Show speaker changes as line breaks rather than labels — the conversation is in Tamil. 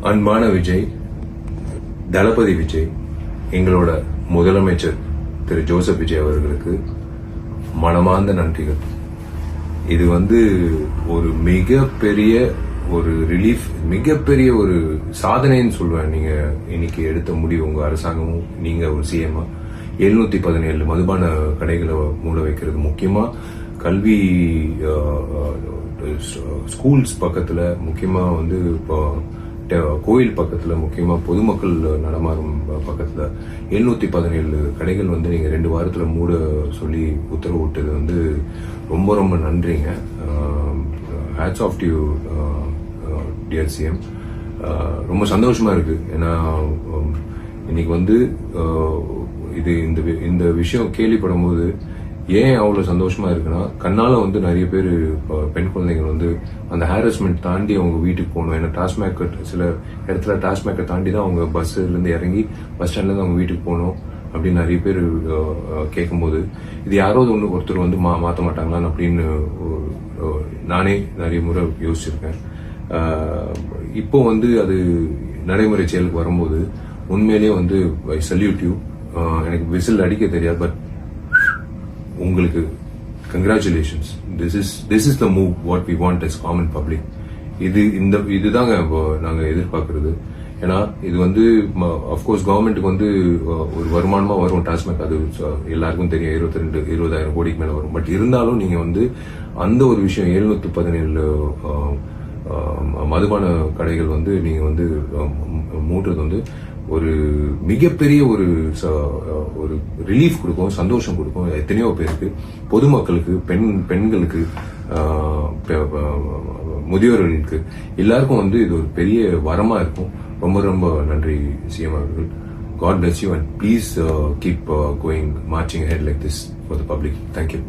அன்பான விஜய், தளபதி விஜய், எங்களோட முதலமைச்சர் திரு ஜோசப் விஜய் அவர்களுக்கு மனமார்ந்த நன்றிகள். இது ஒரு மிகப்பெரிய ஒரு ரிலீஃப், மிகப்பெரிய ஒரு சாதனைன்னு சொல்லுவேன். நீங்க இன்னைக்கு எடுத்த முடிவு, உங்க அரசாங்கமும் நீங்க ஒரு சிஎம்ஆ 717 மதுபான கடைகளை மூட வைக்கிறது, முக்கியமா கல்வி ஸ்கூல்ஸ் பக்கத்துல, முக்கியமா கோயில் பக்கத்துல, முக்கியமா பொதுமக்கள் நடமாறும் பக்கத்துல 717 கடைகள் நீங்க 2 வாரத்துல மூட சொல்லி உத்தரவு விட்டது ரொம்ப ரொம்ப நன்றிங்க. Hats off to you dear CM. ரொம்ப சந்தோஷமா இருக்கு. ஏன்னா இன்னைக்கு இது இந்த விஷயம் கேள்விப்படும் போது ஏன் அவ்வளவு சந்தோஷமா இருக்குன்னா, கண்ணால நிறைய பேர் பெண் குழந்தைகள் அந்த ஹாரஸ்மெண்ட் தாண்டி அவங்க வீட்டுக்கு போகணும். ஏன்னா டாஸ்மேக் சில இடத்துல டாஸ்மேக்கை தாண்டி தான் அவங்க பஸ்ல இருந்து இறங்கி பஸ் ஸ்டாண்ட்ல இருந்து அவங்க வீட்டுக்கு போகணும் அப்படின்னு நிறைய பேர் கேட்கும்போது, இது யாராவது ஒருத்தர் மாற்ற மாட்டாங்களான்னு அப்படின்னு நானே நிறைய முறை யோசிச்சிருக்கேன். இப்போ அது நடைமுறை செயலுக்கு வரும்போது உண்மையிலேயே ஐ சல்யூட் யூ. எனக்கு விசில் அடிக்க தெரியாது, பட் உங்களுக்கு congratulations. This is the move what we want as common public. இதுதாங்க நாங்க எதிர்பார்க்கறது. ஏன்னா இது அப்கோர்ஸ் கவர்மெண்ட்டுக்கு ஒரு வருமானமா வரும் டாஸ்மேக், அது எல்லாருக்கும் தெரியும். 20,000 கோடிக்கு மேல வரும். பட் இருந்தாலும் நீங்க அந்த ஒரு விஷயம் 717 மதுபான கடைகள் நீங்க மூடுறது ஒரு மிகப்பெரிய ஒரு ரிலீஃப் கொடுக்கும், சந்தோஷம் கொடுக்கும் எத்தனையோ பேருக்கு, பொதுமக்களுக்கு, பெண்களுக்கு, முதியோர்களுக்கு, எல்லாருக்கும் இது ஒரு பெரிய வரமா இருக்கும். ரொம்ப ரொம்ப நன்றி சிஎம் அவர்கள். God bless you and please keep going, marching ahead like this for the public. Thank you.